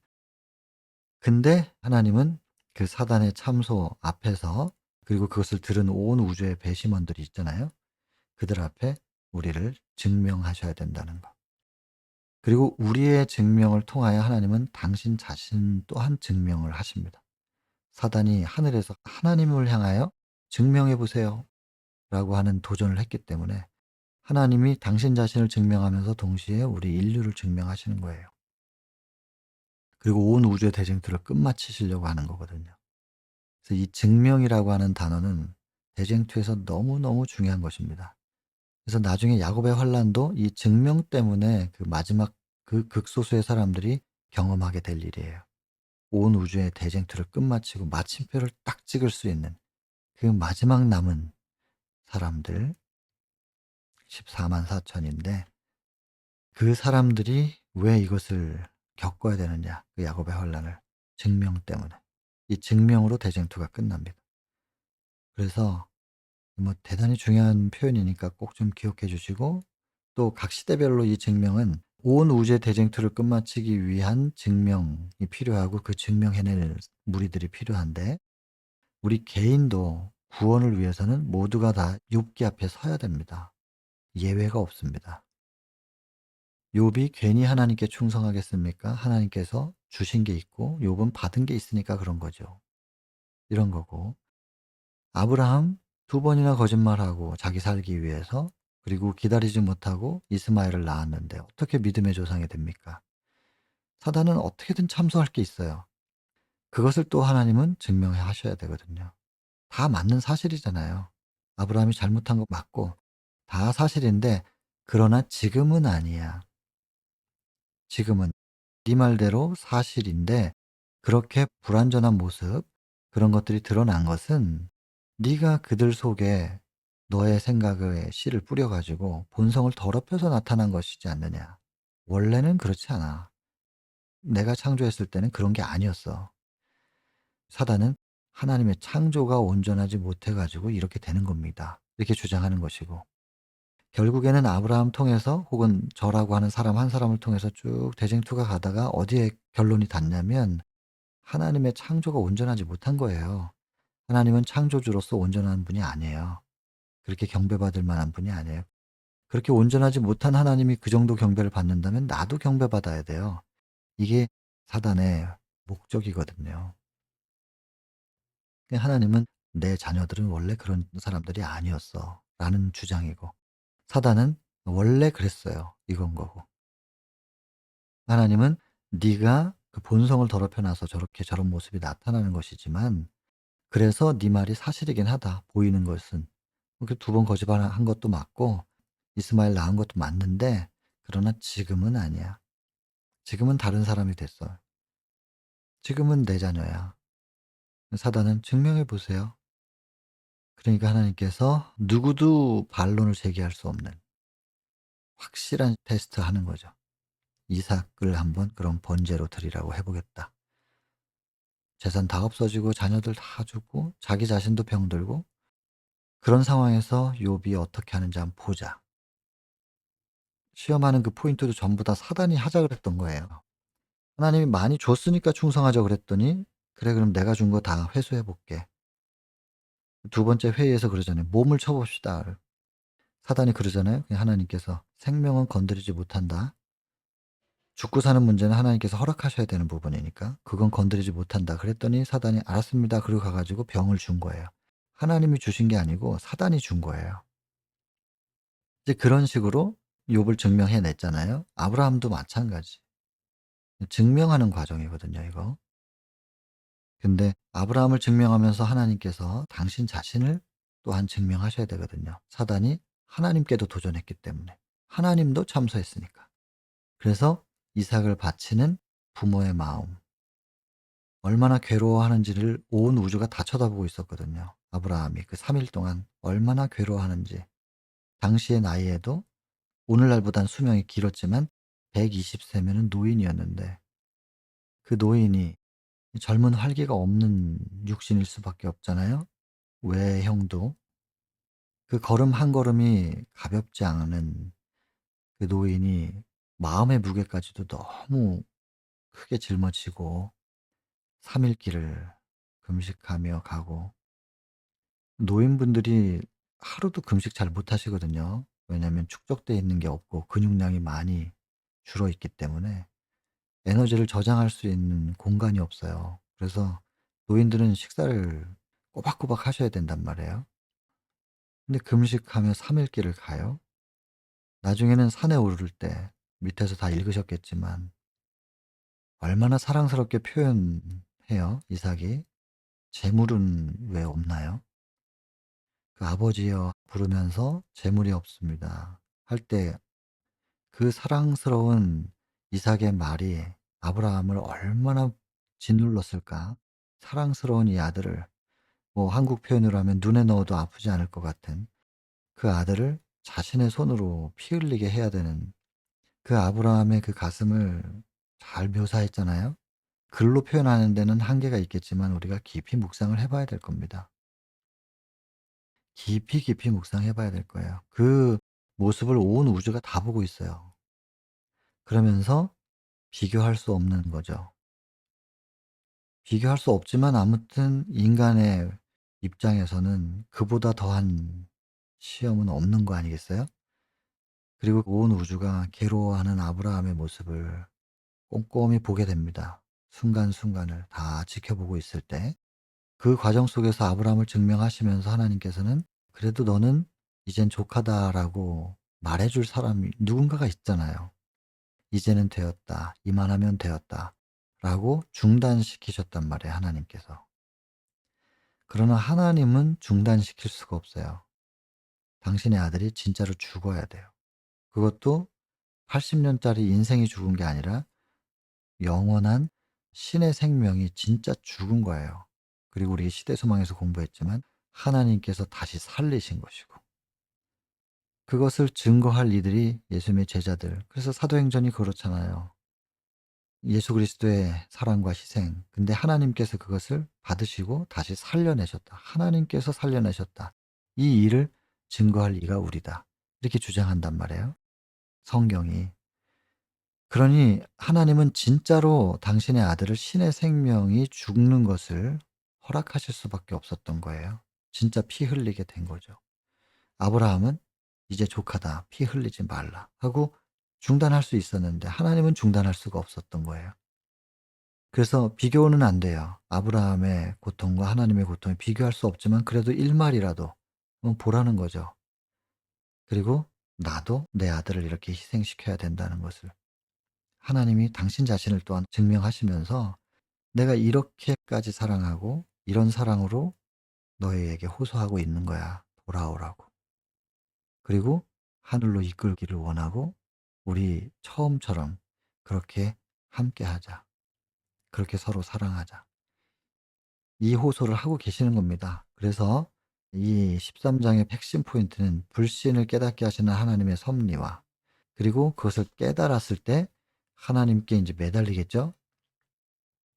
근데 하나님은 그 사단의 참소 앞에서, 그리고 그것을 들은 온 우주의 배심원들이 있잖아요. 그들 앞에 우리를 증명하셔야 된다는 거. 그리고 우리의 증명을 통하여 하나님은 당신 자신 또한 증명을 하십니다. 사단이 하늘에서 하나님을 향하여 증명해 보세요 라고 하는 도전을 했기 때문에 하나님이 당신 자신을 증명하면서 동시에 우리 인류를 증명하시는 거예요. 그리고 온 우주의 대쟁투를 끝마치시려고 하는 거거든요. 그래서 이 증명이라고 하는 단어는 대쟁투에서 너무너무 중요한 것입니다. 그래서 나중에 야곱의 환란도 이 증명 때문에 그 마지막 그 극소수의 사람들이 경험하게 될 일이에요. 온 우주의 대쟁투를 끝마치고 마침표를 딱 찍을 수 있는 그 마지막 남은 사람들 14만 4천인데, 그 사람들이 왜 이것을 겪어야 되느냐, 그 야곱의 환란을. 증명 때문에. 이 증명으로 대쟁투가 끝납니다. 그래서 뭐 대단히 중요한 표현이니까 꼭 좀 기억해 주시고, 또 각 시대별로 이 증명은 온 우주의 대쟁투를 끝마치기 위한 증명이 필요하고 그 증명해낼 무리들이 필요한데, 우리 개인도 구원을 위해서는 모두가 다 욥기 앞에 서야 됩니다. 예외가 없습니다. 욥이 괜히 하나님께 충성하겠습니까? 하나님께서 주신 게 있고 욥은 받은 게 있으니까 그런 거죠. 이런 거고, 아브라함 2번이나 거짓말하고 자기 살기 위해서, 그리고 기다리지 못하고 이스마엘을 낳았는데 어떻게 믿음의 조상이 됩니까? 사단은 어떻게든 참소할 게 있어요. 그것을 또 하나님은 증명해 하셔야 되거든요. 다 맞는 사실이잖아요. 아브라함이 잘못한 거 맞고 다 사실인데, 그러나 지금은 아니야. 지금은 네 말대로 사실인데, 그렇게 불완전한 모습, 그런 것들이 드러난 것은 네가 그들 속에 너의 생각의 씨를 뿌려 가지고 본성을 더럽혀서 나타난 것이지 않느냐. 원래는 그렇지 않아. 내가 창조했을 때는 그런 게 아니었어. 사단은 하나님의 창조가 온전하지 못해 가지고 이렇게 되는 겁니다. 이렇게 주장하는 것이고, 결국에는 아브라함 통해서 혹은 저라고 하는 사람 한 사람을 통해서 쭉 대쟁투가 가다가 어디에 결론이 닿냐면 하나님의 창조가 온전하지 못한 거예요. 하나님은 창조주로서 온전한 분이 아니에요. 그렇게 경배받을 만한 분이 아니에요. 그렇게 온전하지 못한 하나님이 그 정도 경배를 받는다면 나도 경배받아야 돼요. 이게 사단의 목적이거든요. 하나님은 내 자녀들은 원래 그런 사람들이 아니었어 라는 주장이고, 사단은 원래 그랬어요 이건 거고, 하나님은 네가 그 본성을 더럽혀 놔서 저렇게 저런 모습이 나타나는 것이지만, 그래서 네 말이 사실이긴 하다. 보이는 것은. 그 2번 거짓말한 것도 맞고 이스마엘 낳은 것도 맞는데, 그러나 지금은 아니야. 지금은 다른 사람이 됐어. 지금은 내 자녀야. 사단은 증명해 보세요. 그러니까 하나님께서 누구도 반론을 제기할 수 없는 확실한 테스트 하는 거죠. 이삭을 한번 그럼 번제로 드리라고 해 보겠다. 재산 다 없어지고 자녀들 다 죽고 자기 자신도 병들고, 그런 상황에서 욥이 어떻게 하는지 한번 보자. 시험하는 그 포인트도 전부 다 사단이 하자 그랬던 거예요. 하나님이 많이 줬으니까 충성하자 그랬더니 그래 그럼 내가 준 거 다 회수해 볼게. 2번째 회의에서 그러잖아요. 몸을 쳐 봅시다. 사단이 그러잖아요. 하나님께서 생명은 건드리지 못한다. 죽고 사는 문제는 하나님께서 허락하셔야 되는 부분이니까 그건 건드리지 못한다. 그랬더니 사단이 알았습니다. 그리고 가 가지고 병을 준 거예요. 하나님이 주신 게 아니고 사단이 준 거예요. 이제 그런 식으로 욥을 증명해 냈잖아요. 아브라함도 마찬가지. 증명하는 과정이거든요, 이거. 근데 아브라함을 증명하면서 하나님께서 당신 자신을 또한 증명하셔야 되거든요. 사단이 하나님께도 도전했기 때문에. 하나님도 참소했으니까. 그래서 이삭을 바치는 부모의 마음, 얼마나 괴로워하는지를 온 우주가 다 쳐다보고 있었거든요. 아브라함이 그 3일 동안 얼마나 괴로워하는지. 당시의 나이에도 오늘날보단 수명이 길었지만 120세면은 노인이었는데, 그 노인이 이 젊은 활기가 없는 육신일 수밖에 없잖아요. 외형도. 그 걸음 한 걸음이 가볍지 않은 그 노인이 마음의 무게까지도 너무 크게 짊어지고 3일 길을 금식하며 가고, 노인분들이 하루도 금식 잘 못하시거든요. 왜냐하면 축적돼 있는 게 없고 근육량이 많이 줄어 있기 때문에 에너지를 저장할 수 있는 공간이 없어요. 그래서 노인들은 식사를 꼬박꼬박 하셔야 된단 말이에요. 근데 금식하며 3일 길을 가요. 나중에는 산에 오를 때 밑에서 다 읽으셨겠지만 얼마나 사랑스럽게 표현해요, 이삭이. "재물은 왜 없나요?" 그 "아버지여" 부르면서 "재물이 없습니다." 할 때 그 사랑스러운 이삭의 말이 아브라함을 얼마나 짓눌렀을까. 사랑스러운 이 아들을, 뭐 한국 표현으로 하면 눈에 넣어도 아프지 않을 것 같은 그 아들을 자신의 손으로 피 흘리게 해야 되는 그 아브라함의 그 가슴을 잘 묘사했잖아요. 글로 표현하는 데는 한계가 있겠지만 우리가 깊이 묵상을 해 봐야 될 겁니다. 깊이, 깊이 묵상해 봐야 될 거예요. 그 모습을 온 우주가 다 보고 있어요. 그러면서 비교할 수 없는 거죠. 비교할 수 없지만 아무튼 인간의 입장에서는 그보다 더한 시험은 없는 거 아니겠어요? 그리고 온 우주가 괴로워하는 아브라함의 모습을 꼼꼼히 보게 됩니다. 순간순간을 다 지켜보고 있을 때. 그 과정 속에서 아브라함을 증명하시면서 하나님께서는 "그래도 너는 이젠 족하다."라고 말해 줄 사람이 누군가가 있잖아요. "이제는 되었다. 이만하면 되었다."라고 중단시키셨단 말이에요, 하나님께서. 그러나 하나님은 중단시킬 수가 없어요. 당신의 아들이 진짜로 죽어야 돼요. 그것도 80 년짜리 인생이 죽은 게 아니라 영원한 신의 생명이 진짜 죽은 거예요. 그리고 우리 시대소망에서 공부했지만 하나님께서 다시 살리신 것이고, 그것을 증거할 이들이 예수님의 제자들. 그래서 사도행전이 그렇잖아요. 예수 그리스도의 사랑과 희생. 근데 하나님께서 그것을 받으시고 다시 살려내셨다. 하나님께서 살려내셨다. 이 일을 증거할 이가 우리다. 이렇게 주장한단 말이에요, 성경이. 그러니 하나님은 진짜로 당신의 아들을 신의 생명이 죽는 것을 허락하실 수밖에 없었던 거예요. 진짜 피 흘리게 된 거죠. 아브라함은 "이제 족하다. 피 흘리지 말라." 하고 중단할 수 있었는데 하나님은 중단할 수가 없었던 거예요. 그래서 비교는 안 돼요. 아브라함의 고통과 하나님의 고통을 비교할 수 없지만 그래도 일말이라도 보라는 거죠. 그리고 나도 내 아들을 이렇게 희생시켜야 된다는 것을 하나님이 당신 자신을 또한 증명하시면서 "내가 이렇게까지 사랑하고 이런 사랑으로 너희에게 호소하고 있는 거야. 돌아오라고. 그리고 하늘로 이끌기를 원하고 우리 처음처럼 그렇게 함께하자. 그렇게 서로 사랑하자." 이 호소를 하고 계시는 겁니다. 그래서 이 13 장의 핵심 포인트는 불신을 깨닫게 하시는 하나님의 섭리와, 그리고 그것을 깨달았을 때 하나님께 인제 매달리겠죠.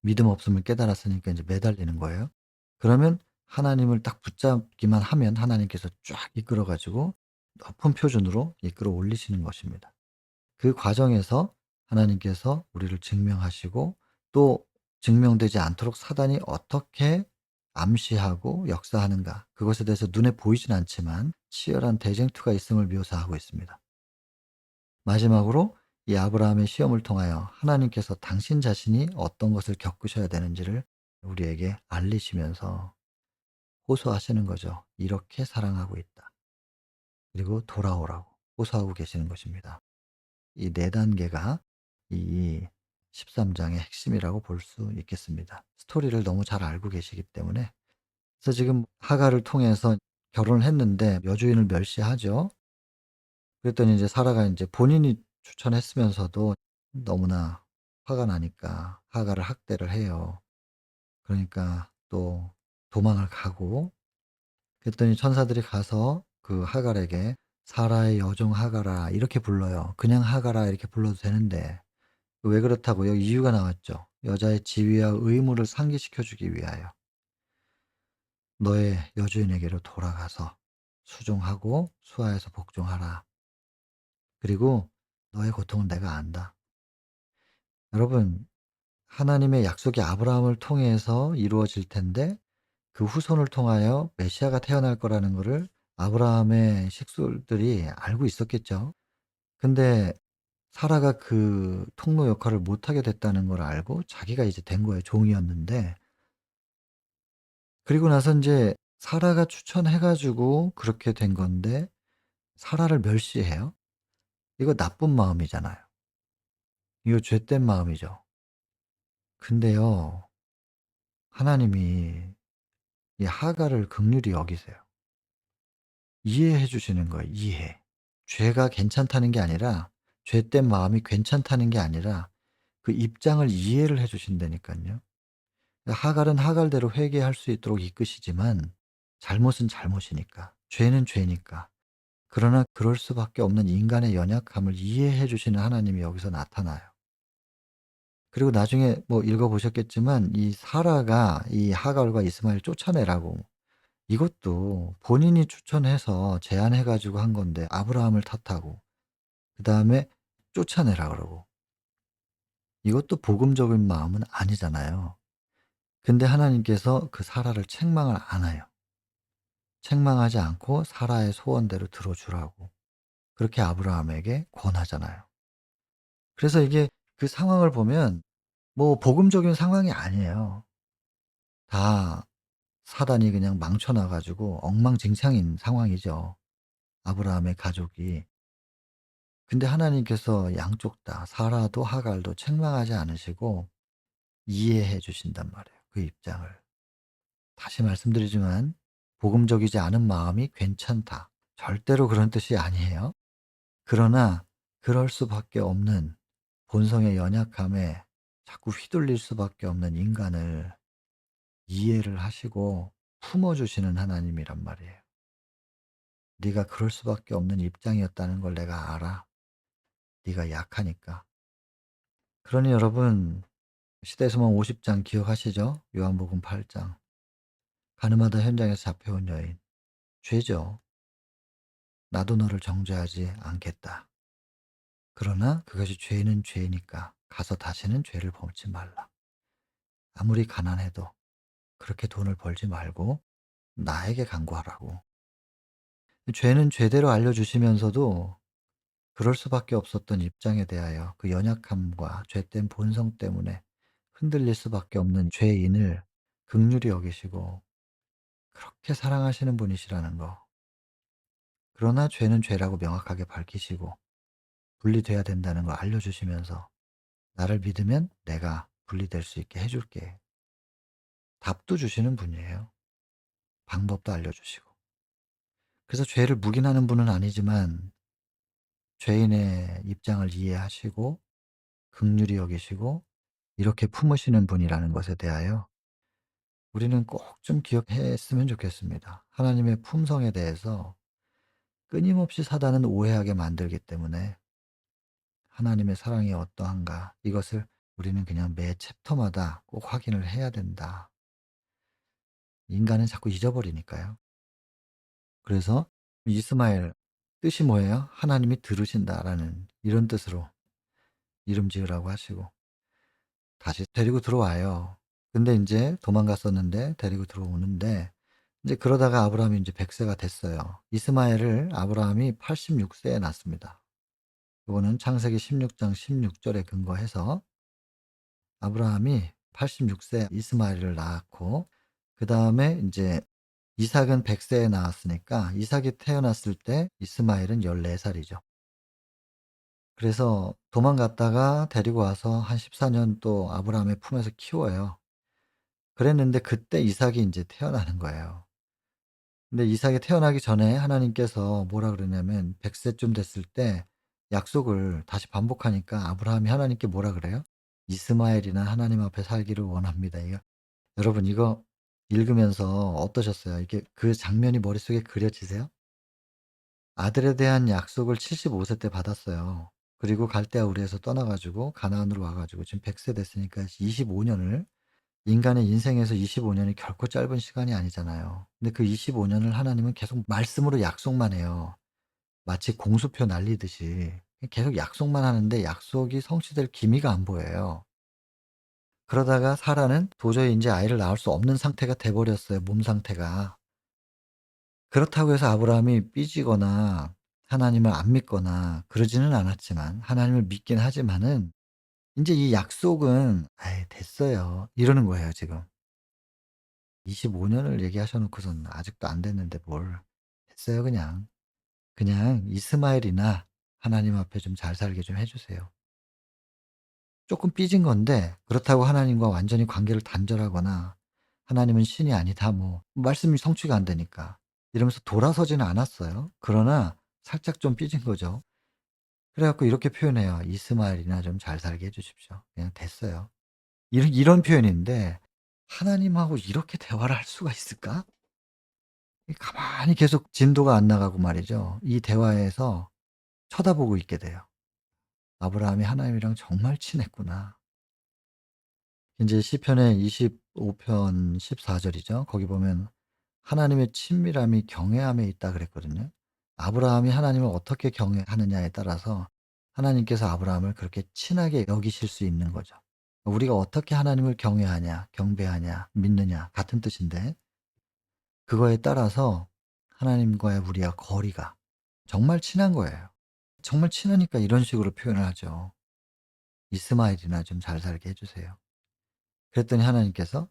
믿음 없음을 깨달았으니까 인제 매달리는 거예요. 그러면 하나님을 딱 붙잡기만 하면 하나님께서 쫙 이끌어 가지고 높은 표준으로 이끌어 올리시는 것입니다. 그 과정에서 하나님께서 우리를 증명하시고, 또 증명되지 않도록 사단이 어떻게 암시하고 역사하는가, 그것에 대해서 눈에 보이진 않지만 치열한 대쟁투가 있음을 묘사하고 있습니다. 마지막으로 이 아브라함의 시험을 통하여 하나님께서 당신 자신이 어떤 것을 겪으셔야 되는지를 우리에게 알리시면서 호소하시는 거죠. "이렇게 사랑하고 있다." 그리고 "돌아오라고." 호소하고 계시는 것입니다. 이 네 단계가 이 13 장의 핵심이라고 볼 수 있겠습니다. 스토리를 너무 잘 알고 계시기 때문에. 그래서 지금 하갈을 통해서 결혼을 했는데 여주인을 멸시하죠. 그랬더니 이제 사라가 인제 본인이 추천했으면서도 너무나 화가 나니까 하갈을 학대를 해요. 그러니까 또 도망을 가고, 그랬더니 천사들이 가서 그 하갈에게 "사라의 여종 하갈아." 이렇게 불러요. 그냥 하갈아 이렇게 불러도 되는데 왜 그렇다고요? 이유가 나왔죠. 여자의 지위와 의무를 상기시켜 주기 위하여. 너의 여주인에게로 돌아가서 수종하고 수하에서 복종하라. 그리고 너의 고통은 내가 안다. 여러분, 하나님의 약속이 아브라함을 통해서 이루어질 텐데 그 후손을 통하여 메시아가 태어날 거라는 거를 아브라함의 식솔들이 알고 있었겠죠. 근데 사라가 그 통로 역할을 못하게 됐다는 걸 알고 자기가 이제 된 거예요. 종이었는데. 그리고 나서 인제 사라가 추천해 가지고 그렇게 된 건데 사라를 멸시해요? 이거 나쁜 마음이잖아요. 이거 죄된 마음이죠. 근데요, 하나님이 이 하갈을 긍휼히 여기세요. 이해해 주시는 거예요, 이해. 죄가 괜찮다는 게 아니라 죄된 마음이 괜찮다는 게 아니라 그 입장을 이해를 해 주신다니깐요. 하갈은 하갈대로 회개할 수 있도록 이끄시지만 잘못은 잘못이니까, 죄는 죄니까. 그러나 그럴 수밖에 없는 인간의 연약함을 이해해 주시는 하나님이 여기서 나타나요. 그리고 나중에 뭐 읽어 보셨겠지만 이 사라가 이 하갈과 이스마엘 쫓아내라고, 이것도 본인이 추천해서 제안해 가지고 한 건데 아브라함을 탓하고 그다음에 쫓아내라 그러고, 이것도 복음적인 마음은 아니잖아요. 근데 하나님께서 그 사라를 책망을 안 해요. 책망하지 않고 사라의 소원대로 들어주라고 그렇게 아브라함에게 권하잖아요. 그래서 이게 그 상황을 보면 뭐 복음적인 상황이 아니에요. 다 사단이 그냥 망쳐 놔 가지고 엉망진창인 상황이죠, 아브라함의 가족이. 근데 하나님께서 양쪽 다 사라도 하갈도 책망하지 않으시고 이해해 주신단 말이에요, 그 입장을. 다시 말씀드리지만 복음적이지 않은 마음이 괜찮다, 절대로 그런 뜻이 아니에요. 그러나 그럴 수밖에 없는 본성의 연약함에 자꾸 휘둘릴 수밖에 없는 인간을 이해를 하시고 품어 주시는 하나님이란 말이에요. 네가 그럴 수밖에 없는 입장이었다는 걸 내가 알아. 네가 약하니까. 그러니 여러분, 시대소망 50장 기억하시죠? 요한복음 8장. 가늠하다 현장에서 잡혀온 여인. 죄죠. 나도 너를 정죄하지 않겠다. 그러나 그것이 죄는 죄니까 가서 다시는 죄를 범치 말라. 아무리 가난해도 그렇게 돈을 벌지 말고 나에게 간구하라고. 죄는 죄대로 알려주시면서도 그럴 수밖에 없었던 입장에 대하여 그 연약함과 죄된 본성 때문에 흔들릴 수밖에 없는 죄인을 긍휼히 여기시고 그렇게 사랑하시는 분이시라는 거. 그러나 죄는 죄라고 명확하게 밝히시고 분리돼야 된다는 걸 알려주시면서 나를 믿으면 내가 분리될 수 있게 해줄게. 답도 주시는 분이에요. 방법도 알려주시고. 그래서 죄를 묵인하는 분은 아니지만 죄인의 입장을 이해하시고 긍휼히 여기시고 이렇게 품으시는 분이라는 것에 대하여 우리는 꼭 좀 기억했으면 좋겠습니다. 하나님의 품성에 대해서 끊임없이 사단은 오해하게 만들기 때문에 하나님의 사랑이 어떠한가, 이것을 우리는 그냥 매 챕터마다 꼭 확인을 해야 된다. 인간은 자꾸 잊어버리니까요. 그래서 이스마엘 뜻이 뭐예요? 하나님이 들으신다라는 이런 뜻으로 이름 지으라고 하시고 다시 데리고 들어와요. 근데 인제 도망갔었는데 데리고 들어오는데 인제 그러다가 아브라함이 인제 100 세가 됐어요. 이스마엘을 아브라함이 86 세에 낳습니다. 요거는 창세기 16장 16 절에 근거해서 아브라함이 86세 이스마엘을 낳았고 그다음에 인제 이삭은 100 세에 낳았으니까 이삭이 태어났을 때 이스마엘은 14 살이죠. 그래서 도망갔다가 데리고 와서 한 14년 또 아브라함의 품에서 키워요. 그랬는데 그때 이삭이 인제 태어나는 거예요. 근데 이삭이 태어나기 전에 하나님께서 뭐라 그러냐면 100 세쯤 됐을 때 약속을 다시 반복하니까 아브라함이 하나님께 뭐라 그래요? "이스마엘이나 하나님 앞에 살기를 원합니다." 이거 여러분, 이거 읽으면서 어떠셨어요? 이게 그 장면이 머릿속에 그려지세요? 아들에 대한 약속을 75세 때 받았어요. 그리고 갈대아 우르에서 떠나 가지고 가나안으로 와 가지고 지금 100세 됐으니까 25 년을, 인간의 인생에서 25 년이 결코 짧은 시간이 아니잖아요. 근데 그 25 년을 하나님은 계속 말씀으로 약속만 해요. 마치 공수표 날리듯이 계속 약속만 하는데 약속이 성취될 기미가 안 보여요. 그러다가 사라는 도저히 인제 아이를 낳을 수 없는 상태가 돼 버렸어요, 몸 상태가. 그렇다고 해서 아브라함이 삐지거나 하나님을 안 믿거나 그러지는 않았지만, 하나님을 믿긴 하지만은 인제 이 약속은 "아이 됐어요." 이러는 거예요 지금. 25 년을 얘기하셔 놓고선 아직도 안 됐는데 뭘. 됐어요 그냥. 그냥 이스마엘이나 하나님 앞에 좀 잘 살게 좀 해 주세요. 쪼끔 삐진 건데 그렇다고 하나님과 완전히 관계를 단절하거나 '하나님은 신이 아니다.' 뭐 말씀이 성취가 안 되니까 이러면서 돌아서지는 않았어요. 그러나 살짝 좀 삐진 거죠. 그래 갖고 이렇게 표현해요. "이스마엘이나 좀 잘 살게 해 주십시오. 그냥 됐어요." 이런 표현인데, 하나님하고 이렇게 대화를 할 수가 있을까? 이 가만히 계속 진도가 안 나가고 말이죠. 이 대화에서 쳐다보고 있게 돼요. '아브라함이 하나님이랑 정말 친했구나.' 인제 시편의 25편 14 절이죠. 거기 보면 "하나님의 친밀함이 경외함에 있다." 그랬거든요. 아브라함이 하나님을 어떻게 경외하느냐에 따라서 하나님께서 아브라함을 그렇게 친하게 여기실 수 있는 거죠. 우리가 어떻게 하나님을 경외하냐, 경배하냐, 믿느냐 같은 뜻인데, 그거에 따라서 하나님과의 우리와 거리가 정말 친한 거예요. 정말 친하니까 이런 식으로 표현을 하죠. "이스마엘이나 좀 잘 살게 해 주세요." 그랬더니 하나님께서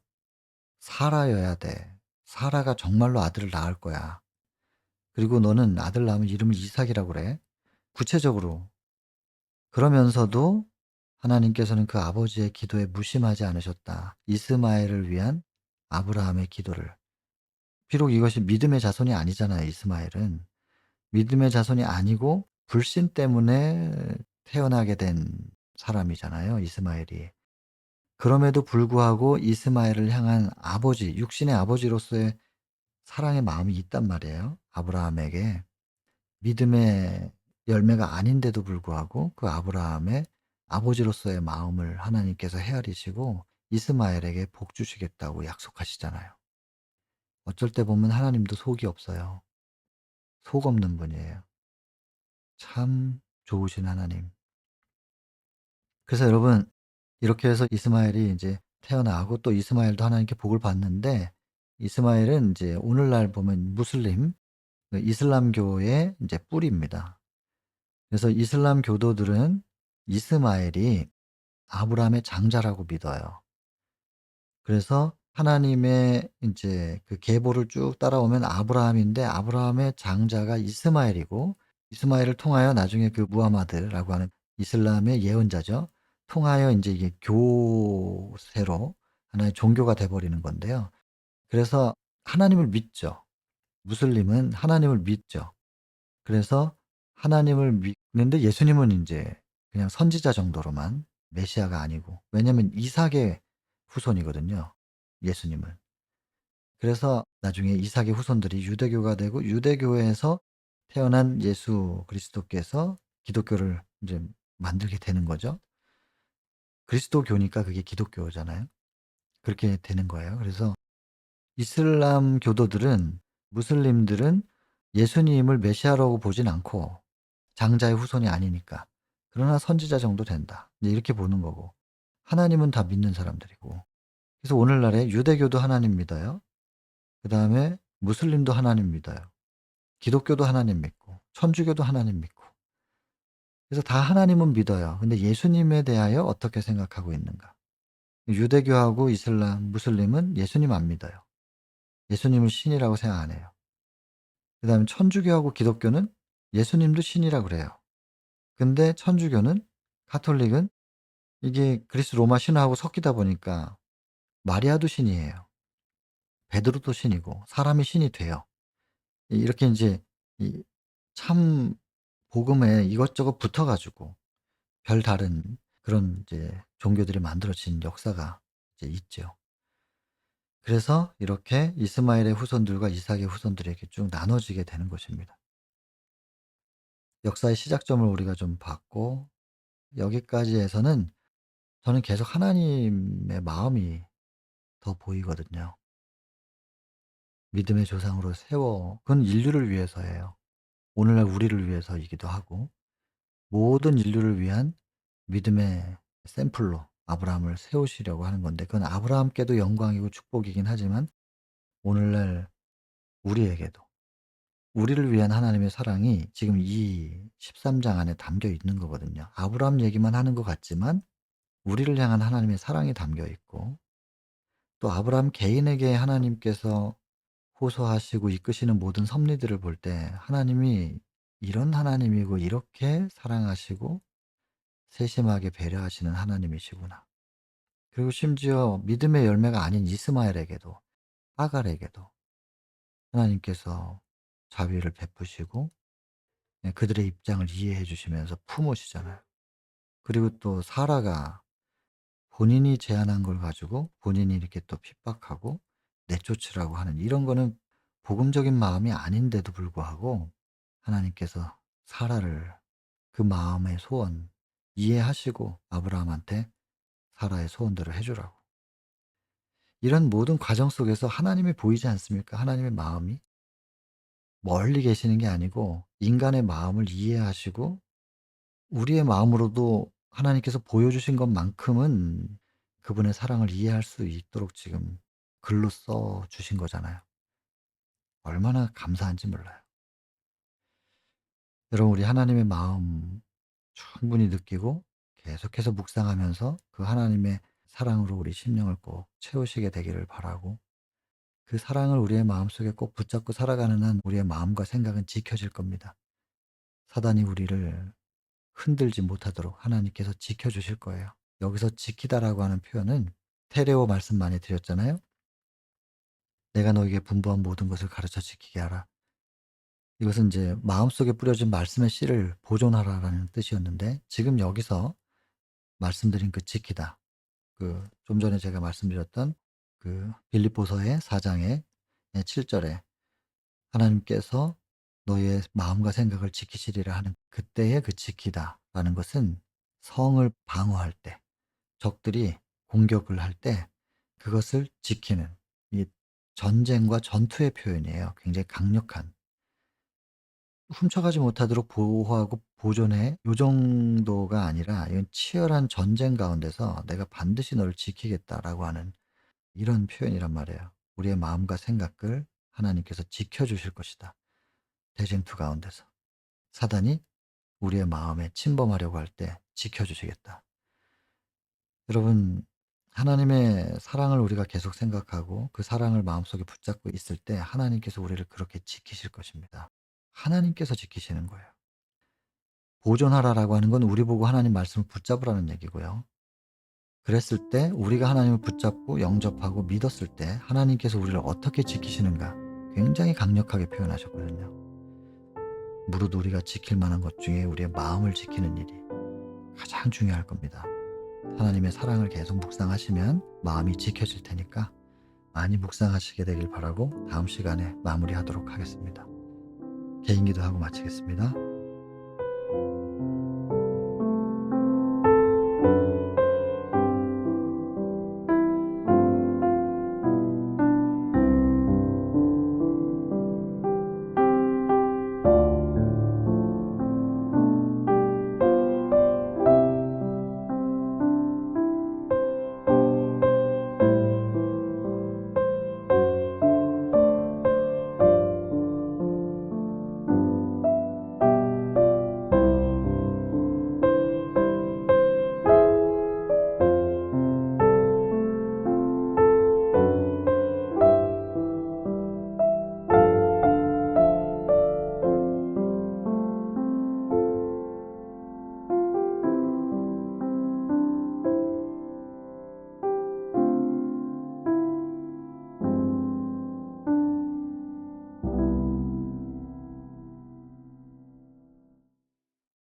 "사라여야 돼. 사라가 정말로 아들을 낳을 거야. 그리고 너는 아들 낳으면 이름을 이삭이라고 그래." 구체적으로. 그러면서도 하나님께서는 그 아버지의 기도에 무심하지 않으셨다. 이스마엘을 위한 아브라함의 기도를. 비록 이것이 믿음의 자손이 아니잖아요, 이스마엘은. 믿음의 자손이 아니고 불신 때문에 태어나게 된 사람이잖아요, 이스마엘이. 그럼에도 불구하고 이스마엘을 향한 아버지, 육신의 아버지로서의 사랑의 마음이 있단 말이에요, 아브라함에게. 믿음의 열매가 아닌데도 불구하고 그 아브라함의 아버지로서의 마음을 하나님께서 헤아리시고 이스마엘에게 복 주시겠다고 약속하시잖아요. 어쩔 때 보면 하나님도 속이 없어요. 속 없는 분이에요. 참 좋으신 하나님. 그래서 여러분, 이렇게 해서 이스마엘이 인제 태어나고 또 이스마엘도 하나님께 복을 받는데, 이스마엘은 인제 오늘날 보면 무슬림, 그 이슬람교의 인제 뿌리입니다. 그래서 이슬람 교도들은 이스마엘이 아브라함의 장자라고 믿어요. 그래서 하나님의 인제 그 계보를 쭉 따라오면 아브라함인데, 아브라함의 장자가 이스마엘이고, 이스마엘을 통하여 나중에 그 무하마드라고 하는 이슬람의 예언자죠. 통하여 인제 이게 교세로 하나의 종교가 돼 버리는 건데요. 그래서 하나님을 믿죠. 무슬림은 하나님을 믿죠. 그래서 하나님을 믿는데 예수님은 인제 그냥 선지자 정도로만, 메시아가 아니고. 왜냐면 이삭의 후손이거든요, 예수님은. 그래서 나중에 이삭의 후손들이 유대교가 되고 유대교에서 태어난 예수 그리스도께서 기독교를 인제 만들게 되는 거죠. 그리스도교니까 그게 기독교잖아요. 그렇게 되는 거예요. 그래서 이슬람 교도들은, 무슬림들은 예수님을 메시아라고 보진 않고, 장자의 후손이 아니니까. 그러나 선지자 정도 된다, 이제 이렇게 보는 거고. 하나님은 다 믿는 사람들이고. 그래서 오늘날에 유대교도 하나님 믿어요. 그다음에 무슬림도 하나님 믿어요. 기독교도 하나님 믿고 천주교도 하나님 믿고. 그래서 다 하나님은 믿어요. 근데 예수님에 대하여 어떻게 생각하고 있는가? 유대교하고 이슬람, 무슬림은 예수님 안 믿어요. 예수님을 신이라고 생각 안 해요. 그다음에 천주교하고 기독교는 예수님도 신이라 그래요. 근데 천주교는, 가톨릭은 이게 그리스 로마 신화하고 섞이다 보니까 마리아도 신이에요. 베드로도 신이고 사람이 신이 돼요. 이렇게 인제 이 참 복음에 이것저것 붙어 가지고 별다른 그런 이제 종교들이 만들어진 역사가 이제 있죠. 그래서 이렇게 이스마엘의 후손들과 이삭의 후손들이 이렇게 쭉 나눠지게 되는 것입니다. 역사의 시작점을 우리가 좀 봤고, 여기까지에서는 저는 계속 하나님의 마음이 더 보이거든요. 믿음의 조상으로 세워 그건 인류를 위해서예요. 오늘날 우리를 위해서이기도 하고 모든 인류를 위한 믿음의 샘플로 아브라함을 세우시려고 하는 건데 그건 아브라함께도 영광이고 축복이긴 하지만 오늘날 우리에게도 우리를 위한 하나님의 사랑이 지금 이 13장 안에 담겨 있는 거거든요. 아브라함 얘기만 하는 것 같지만 우리를 향한 하나님의 사랑이 담겨 있고 또 아브라함 개인에게 하나님께서 호소하시고 이끄시는 모든 섭리들을 볼 때 하나님이 이런 하나님이고 이렇게 사랑하시고 세심하게 배려하시는 하나님이시구나. 그리고 심지어 믿음의 열매가 아닌 이스마엘에게도 하갈에게도 하나님께서 자비를 베푸시고 그들의 입장을 이해해 주시면서 품으시잖아요. 그리고 또 사라가 본인이 제안한 걸 가지고 본인이 이렇게 또 핍박하고 내쫓으라고 하는 이런 거는 복음적인 마음이 아닌데도 불구하고 하나님께서 사라를 그 마음의 소원 이해하시고 아브라함한테 사라의 소원대로 해 주라고. 이런 모든 과정 속에서 하나님이 보이지 않습니까? 하나님의 마음이 멀리 계시는 게 아니고 인간의 마음을 이해하시고 우리의 마음으로도 하나님께서 보여주신 것만큼은 그분의 사랑을 이해할 수 있도록 지금 글로 써 주신 거잖아요. 얼마나 감사한지 몰라요. 여러분 우리 하나님의 마음 충분히 느끼고 계속해서 묵상하면서 그 하나님의 사랑으로 우리 심령을 꼭 채우시게 되기를 바라고 그 사랑을 우리의 마음속에 꼭 붙잡고 살아가는 한 우리의 마음과 생각은 지켜질 겁니다. 사단이 우리를 흔들지 못하도록 하나님께서 지켜주실 거예요. 여기서 지키다라고 하는 표현은 테레오 말씀 많이 드렸잖아요. 내가 너에게 분부한 모든 것을 가르쳐 지키게 하라. 이것은 이제 마음속에 뿌려진 말씀의 씨를 보존하라라는 뜻이었는데 지금 여기서 말씀드린 그 지키다. 그 좀 전에 제가 말씀드렸던 그 빌립보서의 4장의 7절에 하나님께서 너의 마음과 생각을 지키시리라 하는 그때의 그 지키다라는 것은 성을 방어할 때 적들이 공격을 할 때 그것을 지키는 이 전쟁과 전투의 표현이에요. 굉장히 강력한. 훔쳐가지 못하도록 보호하고 보존해 요 정도가 아니라 이건 치열한 전쟁 가운데서 '내가 반드시 너를 지키겠다.'라고 하는 이런 표현이란 말이에요. 우리의 마음과 생각을 하나님께서 지켜 주실 것이다. 대쟁투 가운데서. 사단이 우리의 마음에 침범하려고 할 때 지켜 주시겠다. 여러분 하나님의 사랑을 우리가 계속 생각하고 그 사랑을 마음속에 붙잡고 있을 때 하나님께서 우리를 그렇게 지키실 것입니다. 하나님께서 지키시는 거예요. 보존하라라고 하는 건 우리 보고 하나님 말씀을 붙잡으라는 얘기고요. 그랬을 때 우리가 하나님을 붙잡고 영접하고 믿었을 때 하나님께서 우리를 어떻게 지키시는가 굉장히 강력하게 표현하셨거든요. 무릇 우리가 지킬 만한 것 중에 우리의 마음을 지키는 일이 가장 중요할 겁니다. 하나님의 사랑을 계속 묵상하시면 마음이 지켜질 테니까 많이 묵상하시게 되길 바라고 다음 시간에 마무리하도록 하겠습니다. 개인 기도하고 마치겠습니다.